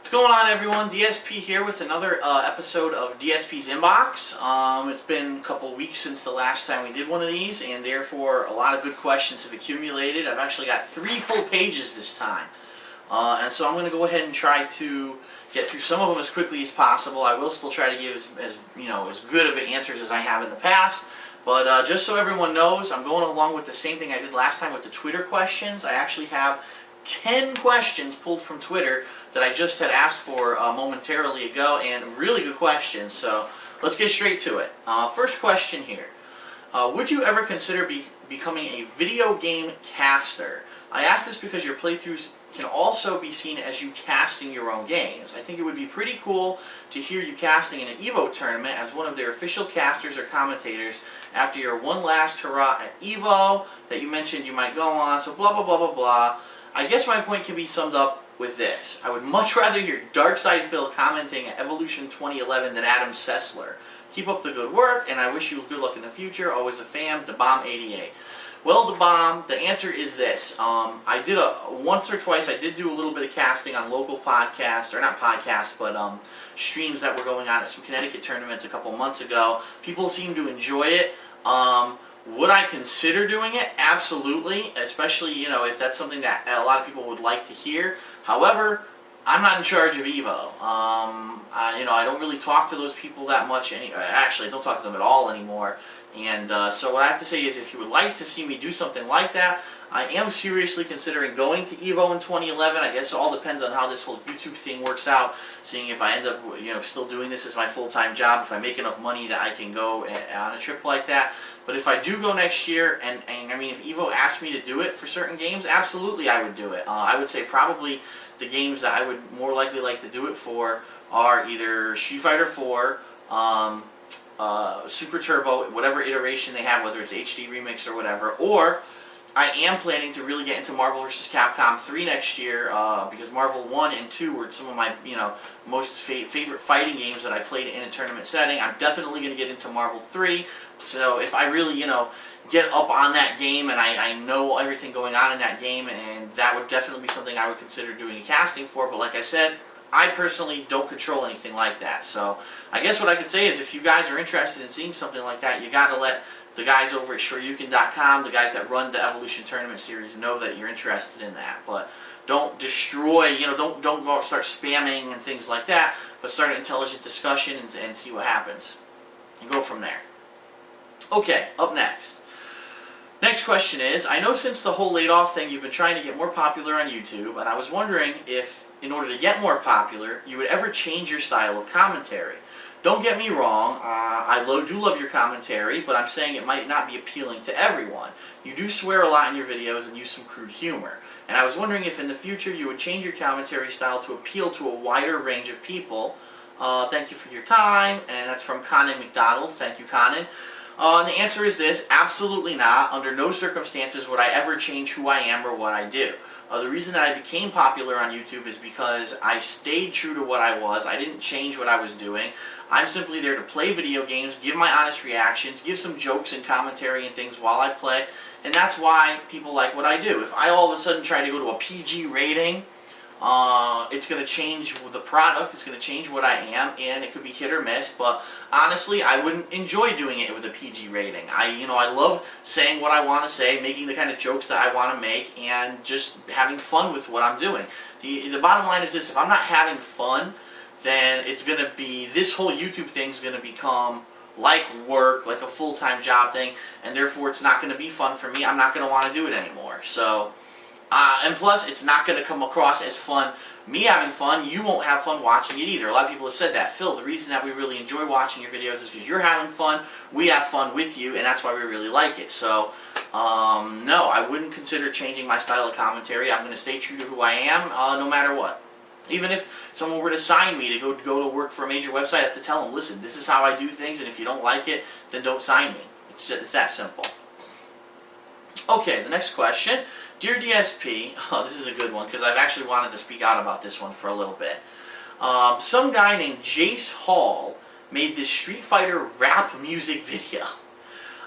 What's going on, everyone? DSP here with another episode of DSP's Inbox. It's been a couple weeks since the last time we did one of these, and therefore a lot of good questions have accumulated. I've actually got 3 full pages this time. And so I'm going to go ahead and try to get through some of them as quickly as possible. I will still try to give as good of answers as I have in the past. But just so everyone knows, I'm going along with the same thing I did last time with the Twitter questions. I actually have 10 questions pulled from Twitter that I just had asked for momentarily ago, and really good questions, so let's get straight to it. First question here. Would you ever consider becoming a video game caster? I ask this because your playthroughs can also be seen as you casting your own games. I think it would be pretty cool to hear you casting in an EVO tournament as one of their official casters or commentators after your one last hurrah at EVO that you mentioned you might go on, so blah blah blah blah blah. I guess my point can be summed up with this. I would much rather hear Darkside Phil commenting at Evolution 2011 than Adam Sessler. Keep up the good work, and I wish you good luck in the future. Always a fan, DeBomb88. Well, DeBomb, the answer is this. I did once or twice, I did do a little bit of casting on local podcasts, or not podcasts, but streams that were going on at some Connecticut tournaments a couple months ago. People seem to enjoy it. Would I consider doing it? Absolutely, especially, if that's something that a lot of people would like to hear. However, I'm not in charge of EVO. I don't really talk to those people that much. Actually, I don't talk to them at all anymore. And so what I have to say is, if you would like to see me do something like that, I am seriously considering going to EVO in 2011. I guess it all depends on how this whole YouTube thing works out, seeing if I end up still doing this as my full-time job, if I make enough money that I can go on a trip like that. But if I do go next year, and I mean, if EVO asked me to do it for certain games, absolutely I would do it. I would say probably the games that I would more likely like to do it for are either Street Fighter 4, Super Turbo, whatever iteration they have, whether it's HD Remix or whatever, or I am planning to really get into Marvel vs. Capcom 3 next year, because Marvel 1 and 2 were some of my most favorite fighting games that I played in a tournament setting. I'm definitely going to get into Marvel 3, so if I really, get up on that game and I know everything going on in that game, and that would definitely be something I would consider doing a casting for, but like I said, I personally don't control anything like that. So I guess what I could say is, if you guys are interested in seeing something like that, you got to let the guys over at shoryuken.com, the guys that run the Evolution Tournament Series, know that you're interested in that. But don't destroy, don't go out and start spamming and things like that, but start an intelligent discussion and see what happens. And go from there. Okay, up next. Next question is, I know since the whole laid off thing you've been trying to get more popular on YouTube, and I was wondering if, in order to get more popular, you would ever change your style of commentary. Don't get me wrong, I do love your commentary, but I'm saying it might not be appealing to everyone. You do swear a lot in your videos and use some crude humor. And I was wondering if in the future you would change your commentary style to appeal to a wider range of people. Thank you for your time, and that's from Conan McDonald. Thank you, Conan. And the answer is this: absolutely not. Under no circumstances would I ever change who I am or what I do. The reason that I became popular on YouTube is because I stayed true to what I was. I didn't change what I was doing. I'm simply there to play video games, give my honest reactions, give some jokes and commentary and things while I play, and that's why people like what I do. If I all of a sudden try to go to a PG rating, it's going to change the product, it's going to change what I am, and it could be hit or miss, but honestly, I wouldn't enjoy doing it with a PG rating. I love saying what I want to say, making the kind of jokes that I want to make, and just having fun with what I'm doing. The bottom line is this: if I'm not having fun, then it's going to be, this whole YouTube thing is going to become like work, like a full-time job thing, and therefore it's not going to be fun for me. I'm not going to want to do it anymore. So, and plus, it's not going to come across as fun. Me having fun, you won't have fun watching it either. A lot of people have said that. Phil, the reason that we really enjoy watching your videos is because you're having fun, we have fun with you, and that's why we really like it. So, no, I wouldn't consider changing my style of commentary. I'm going to stay true to who I am, no matter what. Even if someone were to sign me to go to work for a major website, I have to tell them, listen, this is how I do things, and if you don't like it, then don't sign me. It's that simple. Okay, the next question. Dear DSP, this is a good one because I've actually wanted to speak out about this one for a little bit. Some guy named Jace Hall made this Street Fighter rap music video.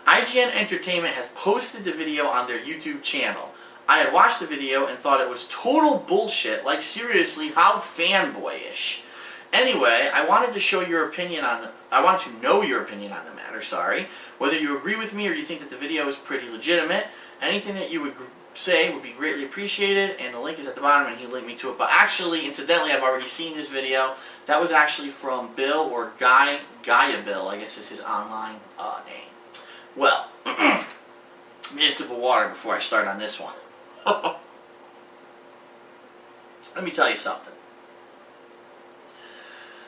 IGN Entertainment has posted the video on their YouTube channel. I had watched the video and thought it was total bullshit. Like, seriously, how fanboyish. Anyway, I wanted to show your opinion on I wanted to know your opinion on the matter, sorry. Whether you agree with me or you think that the video is pretty legitimate. Anything that you would say would be greatly appreciated, and the link is at the bottom and he'll link me to it. But actually, incidentally, I've already seen this video. That was actually from Bill, or Gaia Bill, I guess is his online name. Well, let me get a sip of water before I start on this one. Let me tell you something.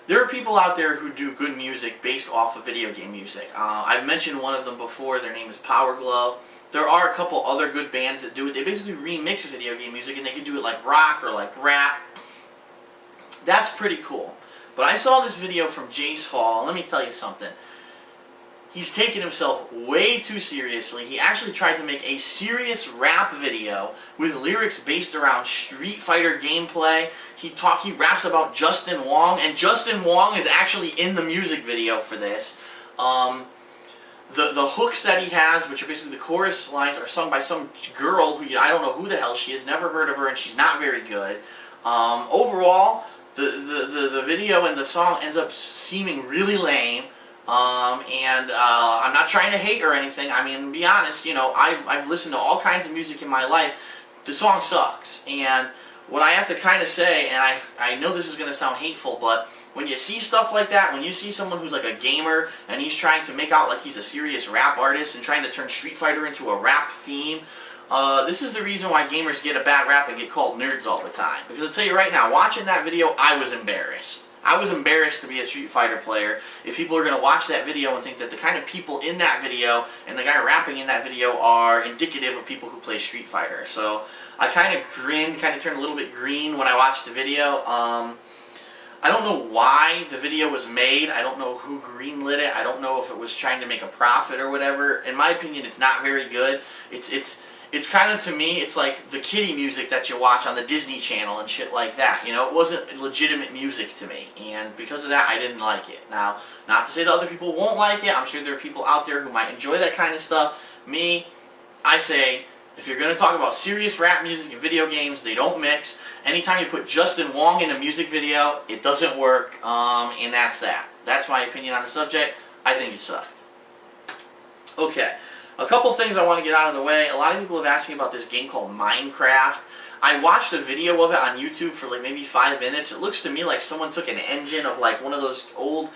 There are people out there who do good music based off of video game music. I've mentioned one of them before. Their name is Power Glove. There are a couple other good bands that do it. They basically remix video game music, and they can do it like rock or like rap. That's pretty cool. But I saw this video from Jace Hall, and let me tell you something. He's taken himself way too seriously. He actually tried to make a serious rap video with lyrics based around Street Fighter gameplay. He raps about Justin Wong, and Justin Wong is actually in the music video for this. The hooks that he has, which are basically the chorus lines, are sung by some girl who I don't know who the hell she is, never heard of her, and she's not very good. Overall, the video and the song ends up seeming really lame. I'm not trying to hate or anything. I mean, to be honest, you know, I've listened to all kinds of music in my life. The song sucks. And what I have to kind of say, and I know this is going to sound hateful, but when you see stuff like that, when you see someone who's like a gamer and he's trying to make out like he's a serious rap artist and trying to turn Street Fighter into a rap theme, this is the reason why gamers get a bad rap and get called nerds all the time. Because I'll tell you right now, watching that video, I was embarrassed. I was embarrassed to be a Street Fighter player if people are going to watch that video and think that the kind of people in that video and the guy rapping in that video are indicative of people who play Street Fighter. So I kind of grinned, kind of turned a little bit green when I watched the video. I don't know why the video was made. I don't know who greenlit it. I don't know if it was trying to make a profit or whatever. In my opinion, it's not very good. It's kind of, to me, it's like the kiddie music that you watch on the Disney Channel and shit like that. You know, it wasn't legitimate music to me, and because of that, I didn't like it. Now, not to say that other people won't like it. I'm sure there are people out there who might enjoy that kind of stuff. Me, I say, if you're going to talk about serious rap music and video games, they don't mix. Anytime you put Justin Wong in a music video, it doesn't work, and that's that. That's my opinion on the subject. I think it sucked. Okay. A couple things I want to get out of the way. A lot of people have asked me about this game called Minecraft. I watched a video of it on YouTube for like maybe 5 minutes. It looks to me like someone took an engine of like one of those old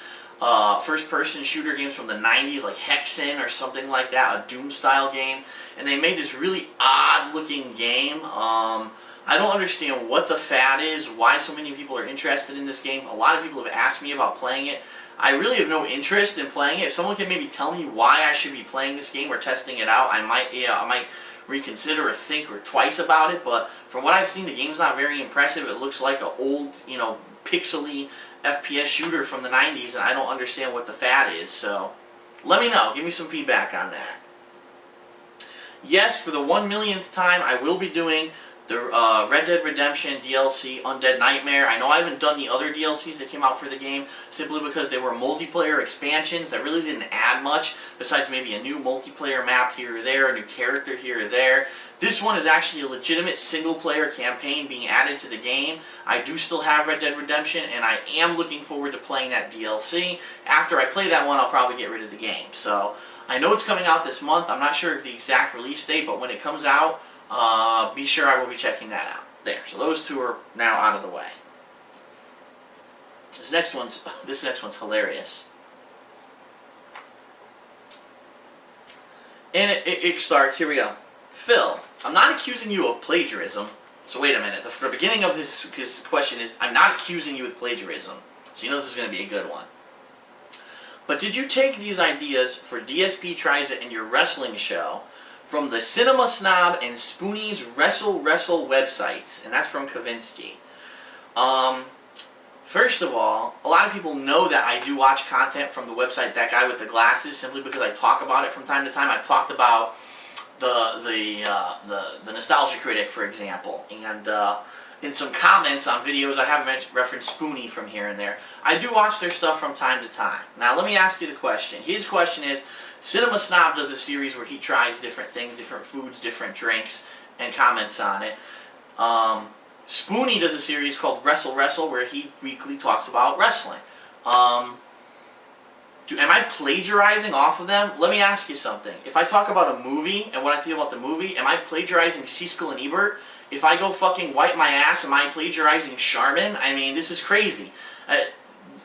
first-person shooter games from the 90s, like Hexen or something like that, a Doom-style game, and they made this really odd-looking game. I don't understand what the fad is, why so many people are interested in this game. A lot of people have asked me about playing it. I really have no interest in playing it. If someone can maybe tell me why I should be playing this game or testing it out, I might reconsider or think or twice about it. But from what I've seen, the game's not very impressive. It looks like an old, you know, pixely FPS shooter from the 90s, and I don't understand what the fad is. So let me know. Give me some feedback on that. Yes, for the 1,000,000th time, I will be doing the Red Dead Redemption DLC Undead Nightmare. I know I haven't done the other DLCs that came out for the game simply because they were multiplayer expansions that really didn't add much besides maybe a new multiplayer map here or there, a new character here or there. This one is actually a legitimate single-player campaign being added to the game. I do still have Red Dead Redemption, and I am looking forward to playing that DLC. After I play that one, I'll probably get rid of the game. So I know it's coming out this month. I'm not sure of the exact release date, but when it comes out, be sure I will be checking that out. There, so those two are now out of the way. This next one's hilarious. And it starts, here we go. Phil, I'm not accusing you of plagiarism. So wait a minute, the beginning of his question is, I'm not accusing you of plagiarism. So you know this is going to be a good one. But did you take these ideas for DSP Tries It in your wrestling show from the Cinema Snob and Spoonie's Wrestle websites? And that's from Kavinsky. First of all, a lot of people know that I do watch content from the website That Guy with the Glasses simply because I talk about it from time to time. I've talked about the Nostalgia Critic, for example, and in some comments on videos I have referenced Spoonie from here and there. I do watch their stuff from time to time. Now let me ask you the question. His question is, Cinema Snob does a series where he tries different things, different foods, different drinks, and comments on it. Spoonie does a series called Wrestle Wrestle where he weekly talks about wrestling. Am I plagiarizing off of them? Let me ask you something. If I talk about a movie and what I feel about the movie, am I plagiarizing Siskel and Ebert? If I go fucking wipe my ass, am I plagiarizing Charmin? I mean, this is crazy.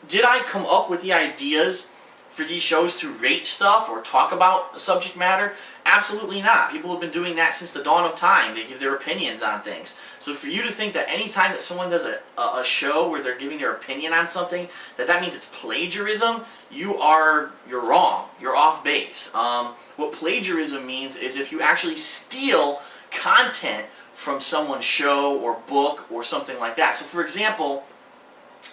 Did I come up with the ideas for these shows to rate stuff or talk about a subject matter? Absolutely not. People have been doing that since the dawn of time. They give their opinions on things. So for you to think that any time that someone does a show where they're giving their opinion on something, that means it's plagiarism, you're wrong. You're off base. What plagiarism means is if you actually steal content from someone's show or book or something like that. So for example,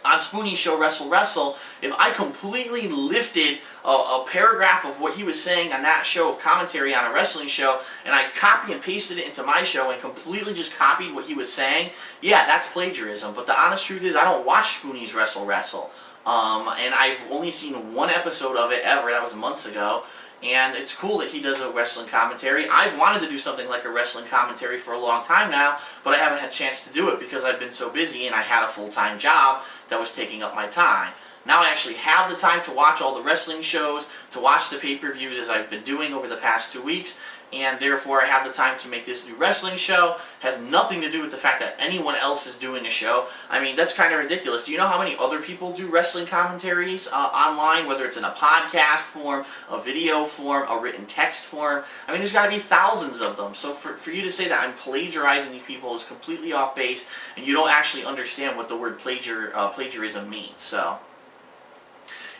on Spoonie's show Wrestle Wrestle, if I completely lifted a paragraph of what he was saying on that show of commentary on a wrestling show, and I copy and pasted it into my show and completely just copied what he was saying, yeah, that's plagiarism. But the honest truth is I don't watch Spoonie's Wrestle Wrestle. And I've only seen one episode of it ever, that was months ago. And it's cool that he does a wrestling commentary. I've wanted to do something like a wrestling commentary for a long time now, but I haven't had a chance to do it because I've been so busy and I had a full-time job that was taking up my time. Now I actually have the time to watch all the wrestling shows, to watch the pay-per-views as I've been doing over the past 2 weeks, and therefore I have the time to make this new wrestling show. Has nothing to do with the fact that anyone else is doing a show. I mean, that's kind of ridiculous. Do you know how many other people do wrestling commentaries online, whether it's in a podcast form, a video form, a written text form? I mean, there's got to be thousands of them. So for you to say that I'm plagiarizing these people is completely off base, and you don't actually understand what the word plagiarism means. So,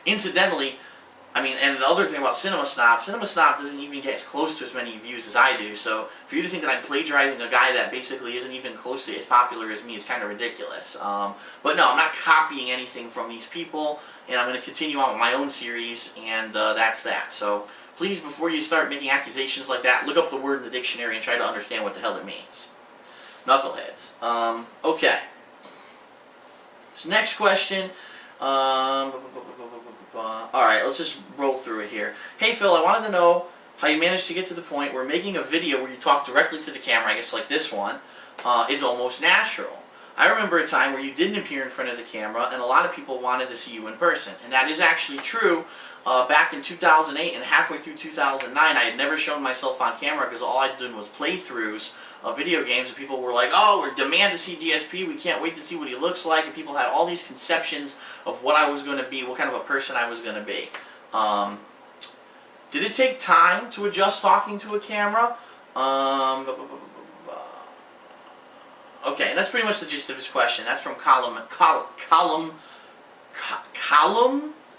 incidentally, I mean, and the other thing about Cinema Snob doesn't even get as close to as many views as I do, so for you to think that I'm plagiarizing a guy that basically isn't even close to as popular as me is kind of ridiculous. But no, I'm not copying anything from these people, and I'm going to continue on with my own series, and that's that. So please, before you start making accusations like that, look up the word in the dictionary and try to understand what the hell it means. Knuckleheads. Okay. This next question. Alright, let's just roll through it here. Hey Phil, I wanted to know how you managed to get to the point where making a video where you talk directly to the camera, I guess like this one, is almost natural. I remember a time where you didn't appear in front of the camera and a lot of people wanted to see you in person. And that is actually true. Back in 2008 and halfway through 2009, I had never shown myself on camera because all I'd done was playthroughs of video games, and people were like, oh, we're demand to see DSP, we can't wait to see what he looks like, and people had all these conceptions of what I was going to be, what kind of a person I was going to be. Did it take time to adjust talking to a camera? Okay, and that's pretty much the gist of his question. That's from Column,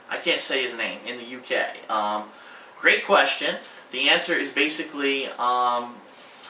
I can't say his name, in the UK. Great question. The answer is basically,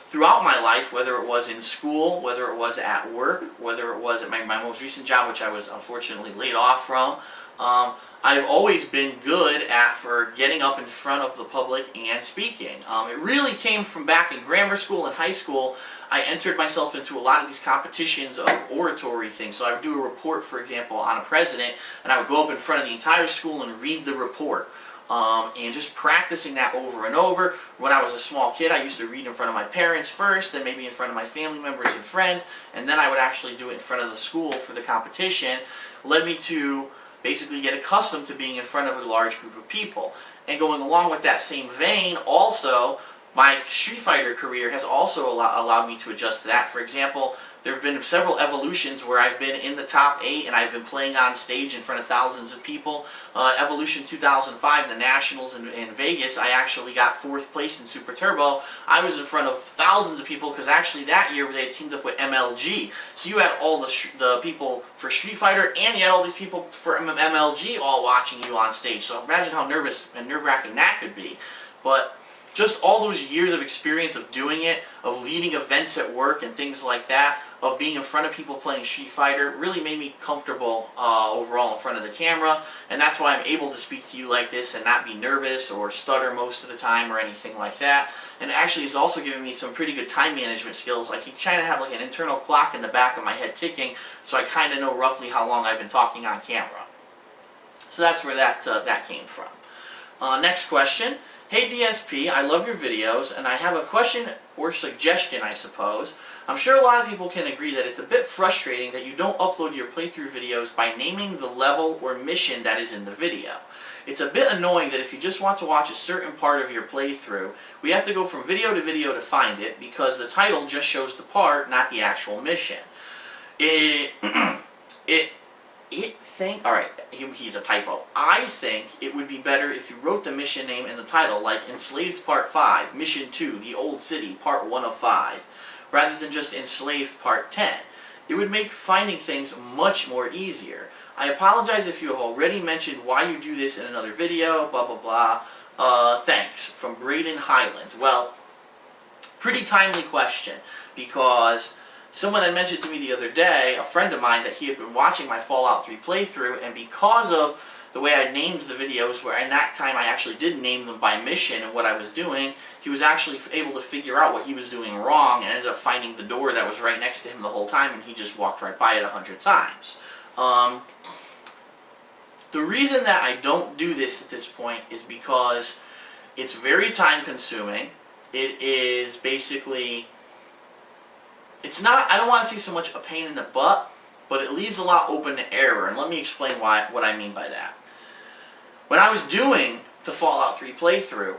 throughout my life, whether it was in school, whether it was at work, whether it was at my most recent job, which I was unfortunately laid off from, I've always been good for getting up in front of the public and speaking. It really came from back in grammar school and high school. I entered myself into a lot of these competitions of oratory things. So I would do a report, for example, on a president, and I would go up in front of the entire school and read the report. And just practicing that over and over. When I was a small kid, I used to read in front of my parents first, then maybe in front of my family members and friends, and then I would actually do it in front of the school for the competition. Led me to basically get accustomed to being in front of a large group of people. And going along with that same vein, also, my Street Fighter career has also allowed me to adjust to that. For example, there have been several evolutions where I've been in the top 8 and I've been playing on stage in front of thousands of people. Evolution 2005, the Nationals in Vegas, I actually got 4th place in Super Turbo. I was in front of thousands of people because actually that year they had teamed up with MLG. So you had all the people for Street Fighter and you had all these people for MLG all watching you on stage. So imagine how nervous and nerve-wracking that could be. But just all those years of experience of doing it, of leading events at work and things like that, of being in front of people playing Street Fighter, really made me comfortable overall in front of the camera, and that's why I'm able to speak to you like this and not be nervous or stutter most of the time or anything like that. And actually it's also given me some pretty good time management skills. I can kind of have like an internal clock in the back of my head ticking, so I kind of know roughly how long I've been talking on camera. So that's where that came from. Next question. Hey DSP, I love your videos, and I have a question or suggestion, I suppose. I'm sure a lot of people can agree that it's a bit frustrating that you don't upload your playthrough videos by naming the level or mission that is in the video. It's a bit annoying that if you just want to watch a certain part of your playthrough, we have to go from video to video to find it because the title just shows the part, not the actual mission. Alright, he's a typo. I think it would be better if you wrote the mission name in the title, like Enslaved Part 5, Mission 2, The Old City, Part 1 of 5, rather than just Enslaved Part 10. It would make finding things much more easier. I apologize if you have already mentioned why you do this in another video, blah blah blah. Thanks. From Braden Highland. Well, pretty timely question, because someone had mentioned to me the other day, a friend of mine, that he had been watching my Fallout 3 playthrough, and because of the way I named the videos, where in that time I actually did name them by mission and what I was doing, he was actually able to figure out what he was doing wrong and ended up finding the door that was right next to him the whole time, and he just walked right by it 100 times. The reason that I don't do this at this point is because it's very time consuming. It is basically, it's not, I don't want to say so much a pain in the butt, but it leaves a lot open to error, and let me explain what I mean by that. When I was doing the Fallout 3 playthrough,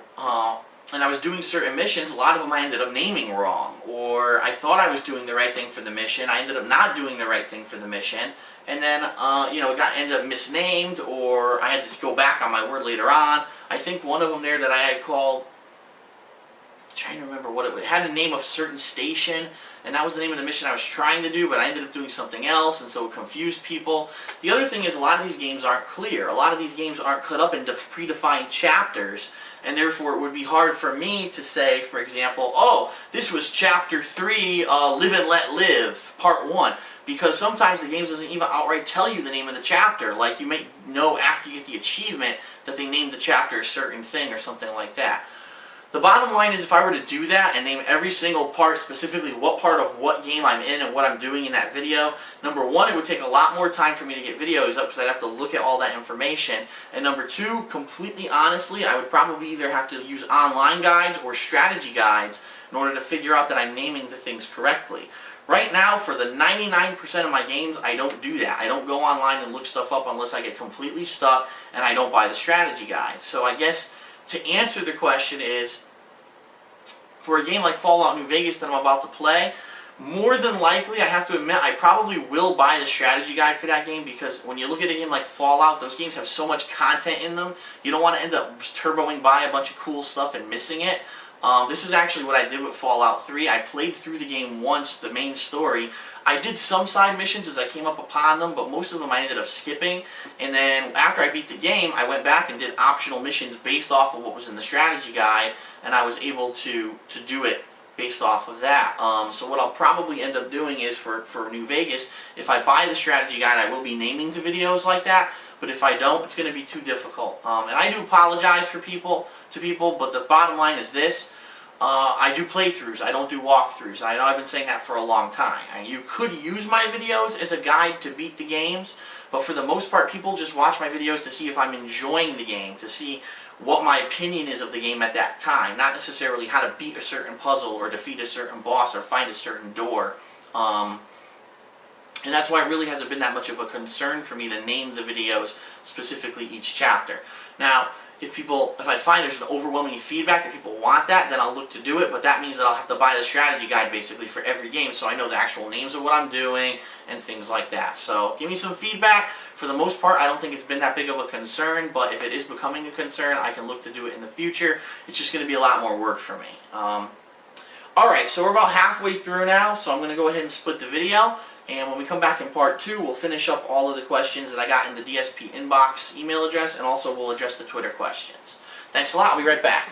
and I was doing certain missions, a lot of them I ended up naming wrong, or I thought I was doing the right thing for the mission, I ended up not doing the right thing for the mission, and then, it ended up misnamed, or I had to go back on my word later on. I think one of them there that I had called, I'm trying to remember what it had a name of certain station, and that was the name of the mission I was trying to do, but I ended up doing something else, and so it confused people. The other thing is a lot of these games aren't clear. A lot of these games aren't cut up into predefined chapters, and therefore it would be hard for me to say, for example, oh, this was Chapter 3, Live and Let Live, Part 1. Because sometimes the game doesn't even outright tell you the name of the chapter. Like, you may know after you get the achievement that they named the chapter a certain thing or something like that. The bottom line is, if I were to do that and name every single part, specifically what part of what game I'm in and what I'm doing in that video, number one, it would take a lot more time for me to get videos up because I'd have to look at all that information. And number two, completely honestly, I would probably either have to use online guides or strategy guides in order to figure out that I'm naming the things correctly. Right now, for the 99% of my games, I don't do that. I don't go online and look stuff up unless I get completely stuck and I don't buy the strategy guide. So I guess to answer the question is, for a game like Fallout New Vegas that I'm about to play, more than likely, I have to admit, I probably will buy the strategy guide for that game, because when you look at a game like Fallout, those games have so much content in them, you don't want to end up turboing by a bunch of cool stuff and missing it. This is actually what I did with Fallout 3. I played through the game once, the main story. I did some side missions as I came up upon them, but most of them I ended up skipping. And then after I beat the game, I went back and did optional missions based off of what was in the strategy guide, and I was able to do it based off of that. So what I'll probably end up doing is, for New Vegas, if I buy the strategy guide, I will be naming the videos like that. But if I don't, it's going to be too difficult. And I do apologize to people, but the bottom line is this. I do playthroughs. I don't do walkthroughs. I know I've been saying that for a long time. You could use my videos as a guide to beat the games, but for the most part, people just watch my videos to see if I'm enjoying the game, to see what my opinion is of the game at that time, not necessarily how to beat a certain puzzle or defeat a certain boss or find a certain door. And that's why it really hasn't been that much of a concern for me to name the videos specifically each chapter. Now, if I find there's an overwhelming feedback that people want that, then I'll look to do it, but that means that I'll have to buy the strategy guide basically for every game, so I know the actual names of what I'm doing and things like that. So give me some feedback. For the most part, I don't think it's been that big of a concern, but if it is becoming a concern, I can look to do it in the future. It's just going to be a lot more work for me. Alright, so we're about halfway through now, so I'm going to go ahead and split the video. And when we come back in part 2, we'll finish up all of the questions that I got in the DSP inbox email address, and also we'll address the Twitter questions. Thanks a lot. I'll be right back.